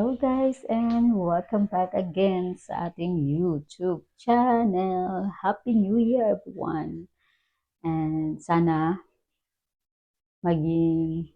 Hello guys and welcome back again sa ating YouTube channel. Happy New Year everyone. And sana maging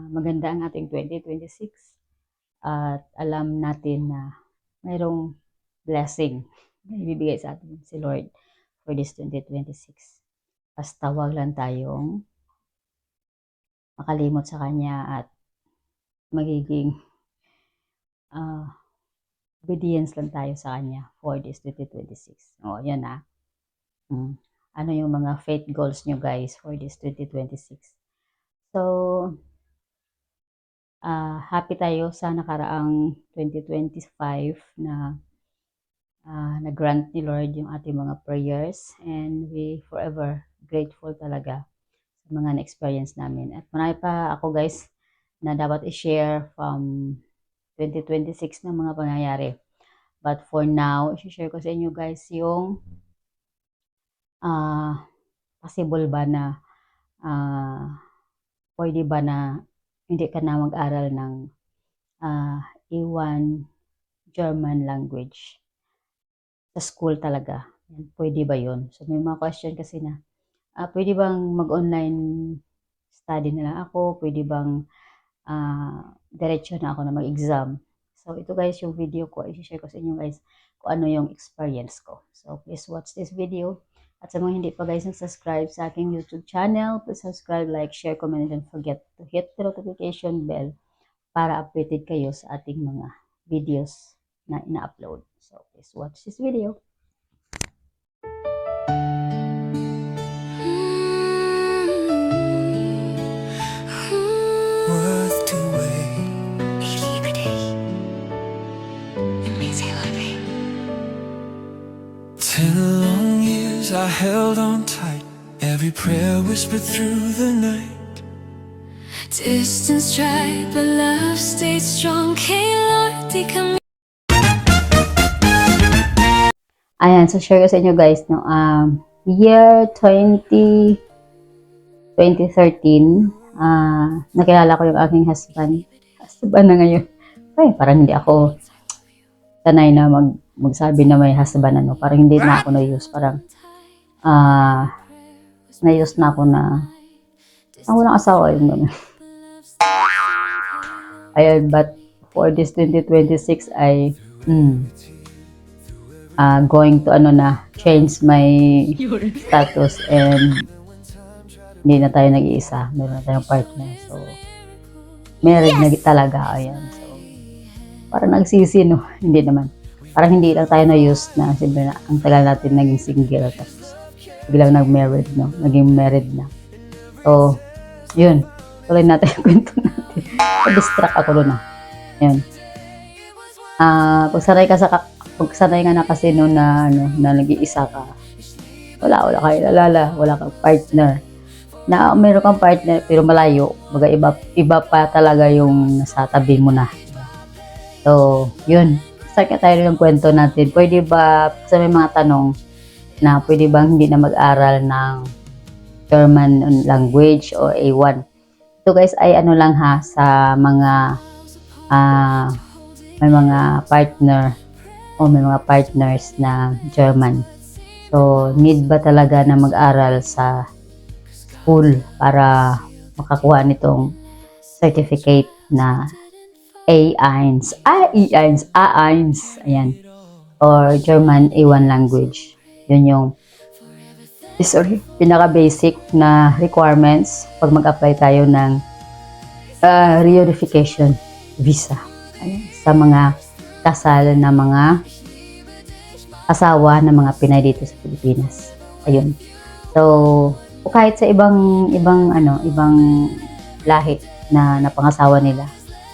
maganda ang ating 2026 at alam natin na mayroong blessing na ibibigay sa atin si Lord for this 2026. Basta wag lang tayong makalimot sa Kanya at magiging uh, obedience lang tayo sa Kanya for this 2026. O, yan na. Ano yung mga faith goals nyo guys for this 2026? So, happy tayo sa nakaraang 2025 na na-grant ni Lord yung ating mga prayers and we forever grateful talaga sa mga na-experience namin. At marami pa ako guys na dapat i-share from 2026 na mga pangyayari. But for now, i-share ko sa inyo guys yung possible ba na pwede ba na hindi ka na mag-aral ng A1 German language sa school talaga. Pwede ba yun? So may mga question kasi na pwede bang mag-online study na lang ako? Pwede bang diretso na ako na mag-exam? So ito guys yung video ko. I-share ko sa inyo guys kung ano yung experience ko. So please watch this video. At sa mga hindi pa guys nag-subscribe sa aking YouTube channel, please subscribe, like, share, comment, and don't forget to hit the notification bell para updated kayo sa ating mga videos na ina-upload. So please watch this video. I held on tight, every prayer whispered through the night. Distance tried, but love stayed strong. Hey Lord, come. Ayan, so share ko sa inyo guys, no, year 2013, nakilala ko yung aking husband na ngayon. Ay, parang hindi ako sanay na magsabi na may husband, ano, parang hindi na ako na-use, parang na-use na ako na walang asawa yung gano'n. Ayun, but for this 2026 ay going to change my status and hindi na tayo nag-iisa, meron na tayong partner, so married na talaga. Ayan, so parang nagsisi, no? Hindi naman, parang hindi lang tayo na-use na siyempre na ang tagal natin naging single tapos biglang nag-married, no? Naging married na. So, yun. Tuloy natin yung kwento natin. Na-distract ako doon, Yun. Pagsanay ka na kasi noon na, na nag-iisa ka, wala kayo lalala, wala kang partner. Na meron kang partner pero malayo, baga iba pa talaga yung nasa tabi mo na. So, yun. Start ka tayo ng kwento natin. Pwede ba, sa may mga tanong, na pwede bang hindi na mag-aral ng German language o A1. Ito guys ay lang sa mga may mga partner o may mga partners na German. So, need ba talaga na mag-aral sa school para makakuha nitong certificate na A1, ayan, or German A1 language. Yun yung pinaka-basic na requirements pag mag-apply tayo ng reunification visa. Ayan, sa mga kasal na mga asawa ng mga Pinay dito sa Pilipinas. Ayun. So, kahit sa ibang lahi na napangasawa nila,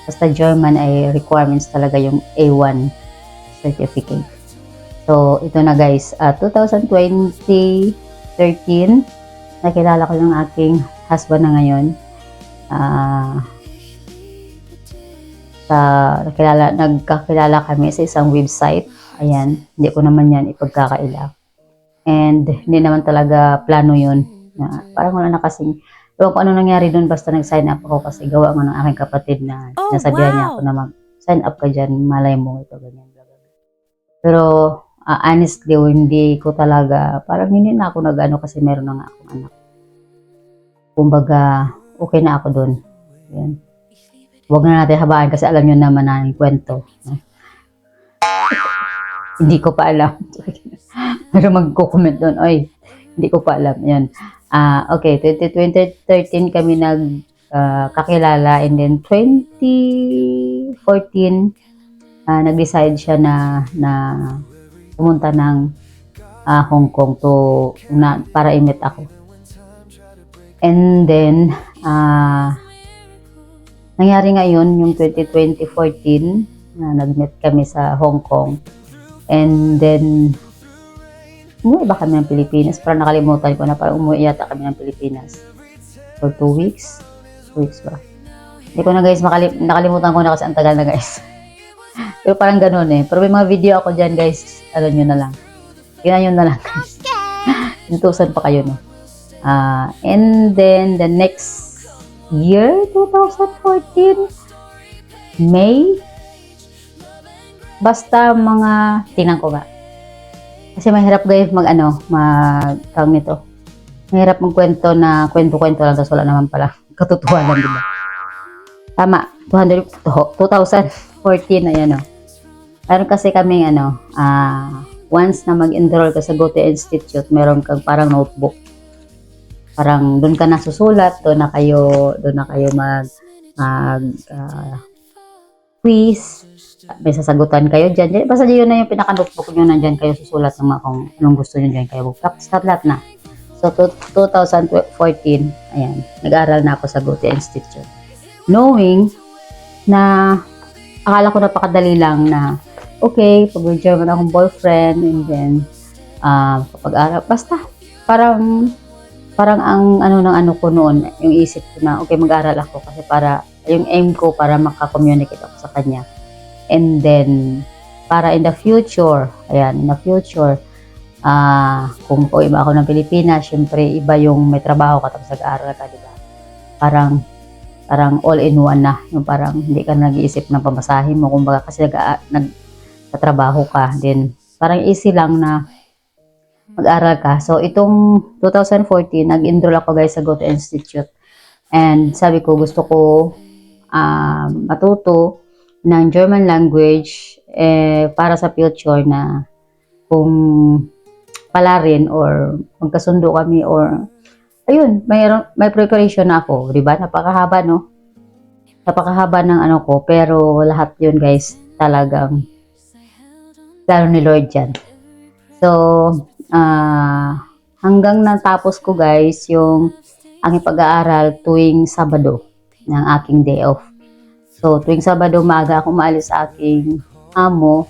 basta German ay requirements talaga yung A1 certificate. So, ito na guys, 2013, nakilala ko yung aking husband na ngayon. Nagkakilala kami sa isang website. Ayan, hindi ko naman yan ipagkakaila. And hindi naman talaga plano yun. Parang wala na kasing, kung ano nangyari doon, basta nag-sign up ako kasi gawa nga ng aking kapatid na nasabihan niya ako na sign up ka dyan, malay mo ito, ganyan, bla, bla, bla. Pero, honestly, hindi ko talaga, parang hindi na ako nag-ano kasi meron na nga akong anak. Kumbaga, okay na ako dun. Yan. Huwag na natin habaan kasi alam nyo naman na yung kwento. No? Hindi ko pa alam. Pero magko-comment doon, oy, hindi ko pa alam. Yan. Okay, 2013 kami kakilala, and then 2014 nag-decide siya na pumunta ng Hong Kong para i-meet ako. And then nangyari ngayon yung 2014 na nag-meet kami sa Hong Kong. And then umuwi ba kami ng Pilipinas? Parang nakalimutan ko na, parang umuwi yata kami ng Pilipinas for 2 weeks. 2 weeks ba? Hindi ko na guys, nakalimutan ko na kasi ang tagal na guys. Pero parang ganun eh. Pero may mga video ako dyan guys, ano nyo na lang. Yun na lang guys. Inutusan pa kayo no. And then the next year, 2014, May, basta mga, tingnan ko nga. Kasi mahirap guys tawag nito. Mahirap magkwento na kwento-kwento lang, tapos wala naman pala katotohanan, diba? Tama, 2014, ayan o. Meron kasi kaming once na mag-enroll ka sa Goethe Institute, meron kang parang notebook. Parang doon ka nasusulat, doon na kayo quiz, may sasagutan kayo dyan. Basta yun na yung pinaka-notebook nyo, nandyan kayo susulat ng mga kung anong gusto nyo dyan kayo. Tapos lahat na. So, 2014, ayan, nag-aaral na ako sa Goethe Institute. Knowing na akala ko napakadali lang na, okay, pag-German akong boyfriend, and then, kapag-aral, basta, parang ang ano ko noon, yung isip ko na, okay, mag-aral ako kasi para, yung aim ko para makakommunicate ako sa kanya. And then, para in the future, kung po iba ako ng Pilipinas, syempre iba yung may trabaho ka tapos nag-aaral ka, diba? Parang all in one na, yung parang hindi ka nag-iisip ng pamasahe mo, kumbaga kasi nagtatrabaho ka, then parang easy lang na mag-aral ka. So, itong 2014, nag-enroll ako guys sa Goethe Institute. And sabi ko, gusto ko matuto ng German language para sa future na kung pala rin or magkasundo kami or ayun, may preparation na ako, di ba? Napakahaba, no? Napakahaba ng ano ko, pero lahat yun guys, talagang plano ni Lord yan. So, hanggang natapos ko guys yung aking pag-aaral tuwing Sabado ng aking day off. So, tuwing Sabado, maaga ako maalis sa aking amo.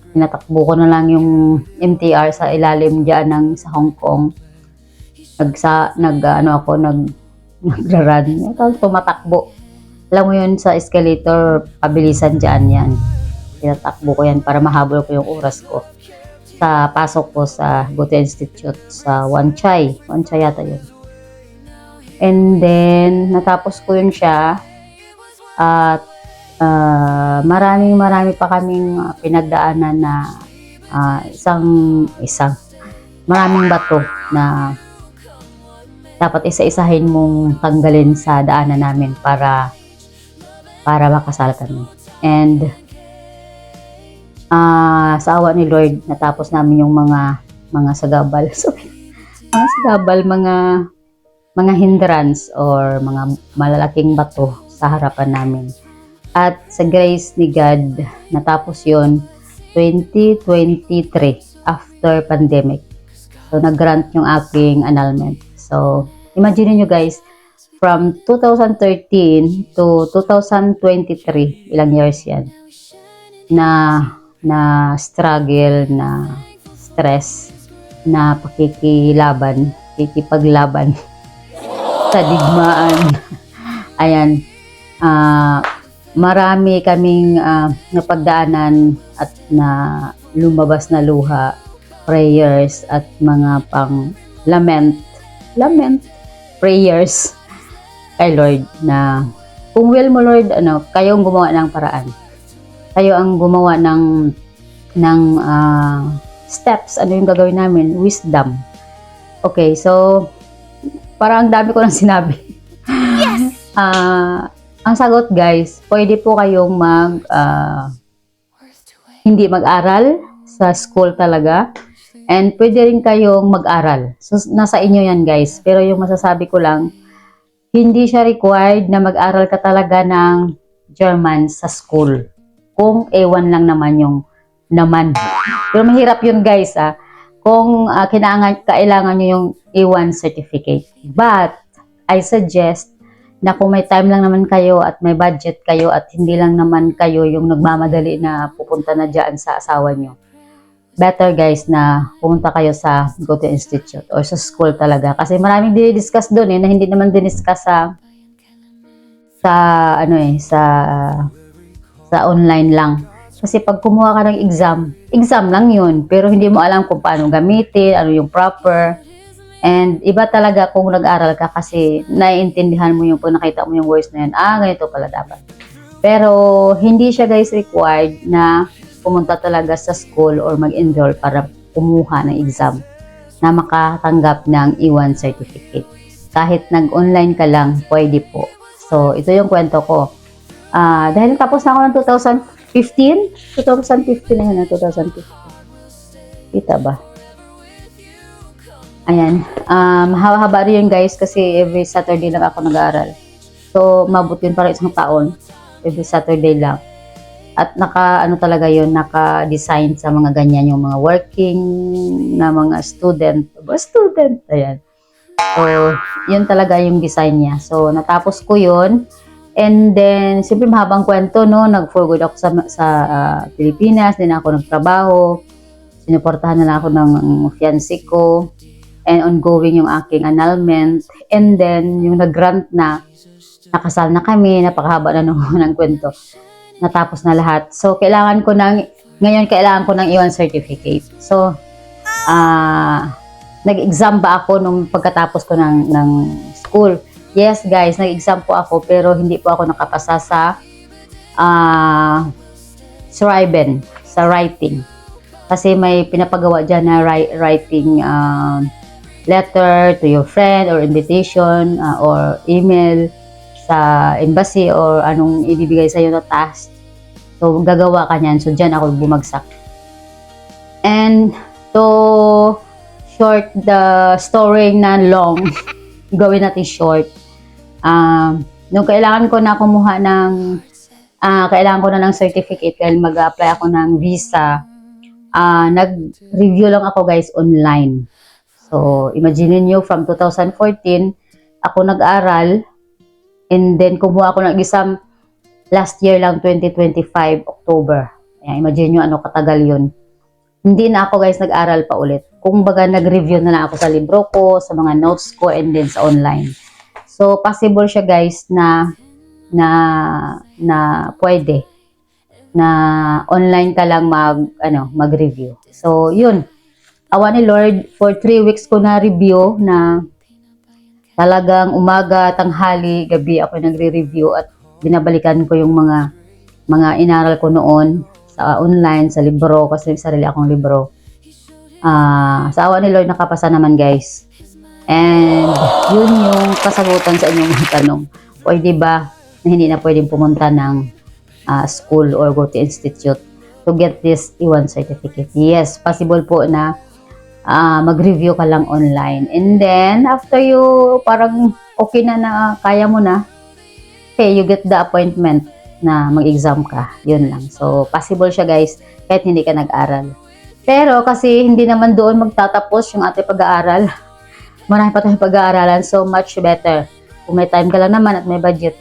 Pinatakbo ko na lang yung MTR sa ilalim dyan sa Hong Kong. Nagrarun. Tumatakbo. Alam mo yun, sa escalator, pabilisan dyan yan. Pinatakbo ko yan para mahabol ko yung oras ko. Sa pasok ko sa Goethe Institute sa Wan Chai. Wan Chai yata yun. And then, natapos ko yun siya. At marami pa kaming pinagdaanan na maraming bato na dapat isa-isahin mong tanggalin sa daanan namin para makasal kami. And sa awa ni Lord, natapos namin yung mga sagabal. So, mga sagabal, mga hindrance or mga malalaking bato sa harapan namin. At sa grace ni God, natapos yon 2023 after pandemic. So, nag-grant yung aking annulment. So, imagine nyo guys, from 2013 to 2023, ilang years yan, na struggle, na stress, na pakikipaglaban sa digmaan. Ayan, marami kaming napagdaanan at na lumabas na luha, prayers at mga pang lament prayers kay Lord na kung will mo Lord, kayong gumawa ng paraan. Kayo ang gumawa ng steps. Ano yung gagawin namin? Wisdom. Okay, so parang ang dami ko lang sinabi. Ang sagot guys, pwede po kayong hindi mag-aral sa school talaga. And pwede rin kayong mag-aral. So, nasa inyo yan guys. Pero yung masasabi ko lang, hindi siya required na mag-aral ka talaga ng German sa school. Kung A1 lang naman yung naman. Pero mahirap yun guys kung kailangan nyo yung A1 certificate. But, I suggest na kung may time lang naman kayo at may budget kayo at hindi lang naman kayo yung nagmamadali na pupunta na dyan sa asawa nyo. Better guys na pumunta kayo sa Goethe Institute or sa school talaga. Kasi maraming dinidiscuss doon na hindi naman diniscuss sa online lang. Kasi pag kumuha ka ng exam lang yun. Pero hindi mo alam kung paano gamitin, ano yung proper. And iba talaga kung nag-aral ka kasi naiintindihan mo yung pag nakita mo yung words na yun. Ganito pala dapat. Pero hindi siya guys required na pumunta talaga sa school or mag-enroll para kumuha ng exam na makatanggap ng E1 certificate. Kahit nag-online ka lang, pwede po. So, ito yung kwento ko. Dahil tapos na ako ng 2015 na yun, 2015. Kita ba? Ayan. Haba rin yun guys kasi every Saturday lang ako nag-aaral. So, mabot yun para isang taon. Every Saturday lang. At naka-design sa mga ganyan yung mga working na mga student. Ayan. So, yun talaga yung design niya. So, natapos ko yun. And then, siyempre mahabang kwento, no? Nag-for good ako sa Pilipinas. Din ako nagtrabaho. Sinuportahan na lang ako ng fiancé ko. And ongoing yung aking annulment. And then, yung nag-grant na, nakasal na kami, napakahaba na ng kwento. Natapos na lahat. So, kailangan ko ng E1 certificate. So, nag-exam ba ako nung pagkatapos ko ng school? Yes, guys, nag-exam po ako, pero hindi po ako nakapasa sa Schreiben, sa writing. Kasi may pinapagawa dyan na writing letter to your friend or invitation or email sa embassy or anong ibibigay sa'yo na task. So, gagawa ka niyan. So, dyan ako bumagsak. And to short the story na long, gawin natin short. Nung kailangan ko na kumuha kailangan ko na ng certificate dahil mag-apply ako ng visa, nag-review lang ako guys online. So, imagine nyo from 2014, ako nag-aral. And then, kumuha ako ng exam last year lang, 2025, October. Ayan, imagine nyo ano katagal yun. Hindi na ako guys nag-aral pa ulit. Kung baga, nag-review na lang ako sa libro ko, sa mga notes ko, and then sa online. So, possible siya guys na pwede. Na online ka lang mag-review. So, yun. Awa ni Lord, for 3 weeks ko na review na talagang umaga, tanghali, gabi ako nagre-review at binabalikan ko yung mga inaral ko noon sa online, sa libro, kasi may sarili akong libro. Sa awa ni Lord, nakapasa naman guys. And yun yung kasagutan sa inyong mga tanong. Pwede ba na hindi na pwedeng pumunta ng school or go to institute to get this E1 certificate? Yes, possible po na mag-review ka lang online. And then, after you, parang okay na kaya mo na, okay, you get the appointment na mag-exam ka. Yun lang. So, possible siya guys, kahit hindi ka nag-aral. Pero, kasi hindi naman doon magtatapos yung ating pag-aaral. Marami pa tayong pag-aaralan, so much better. Kung may time ka lang naman at may budget,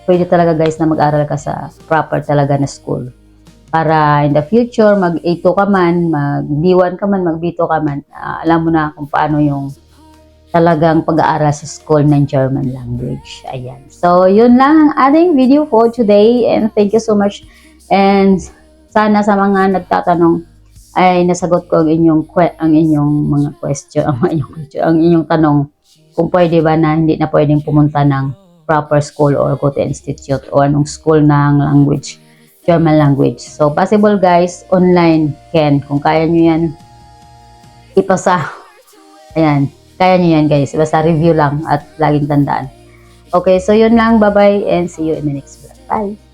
pwede talaga guys na mag-aral ka sa proper talaga na school. Para in the future, mag-A2 ka man, mag-B1 ka man, mag-B2 ka man, alam mo na kung paano yung talagang pag-aaral sa school ng German language. Ayan. So, yun lang ang ating video for today. And thank you so much. And sana sa mga nagtatanong ay nasagot ko ang inyong mga question, ang inyong tanong kung pwede ba na hindi na pwedeng pumunta ng proper school or go to institute o anong school ng language German language. So, possible guys, online can. Kung kaya nyo yan, ipasa. Ayan, kaya nyo yan guys. Basta review lang at laging tandaan. Okay, so yun lang. Bye-bye and see you in the next vlog. Bye!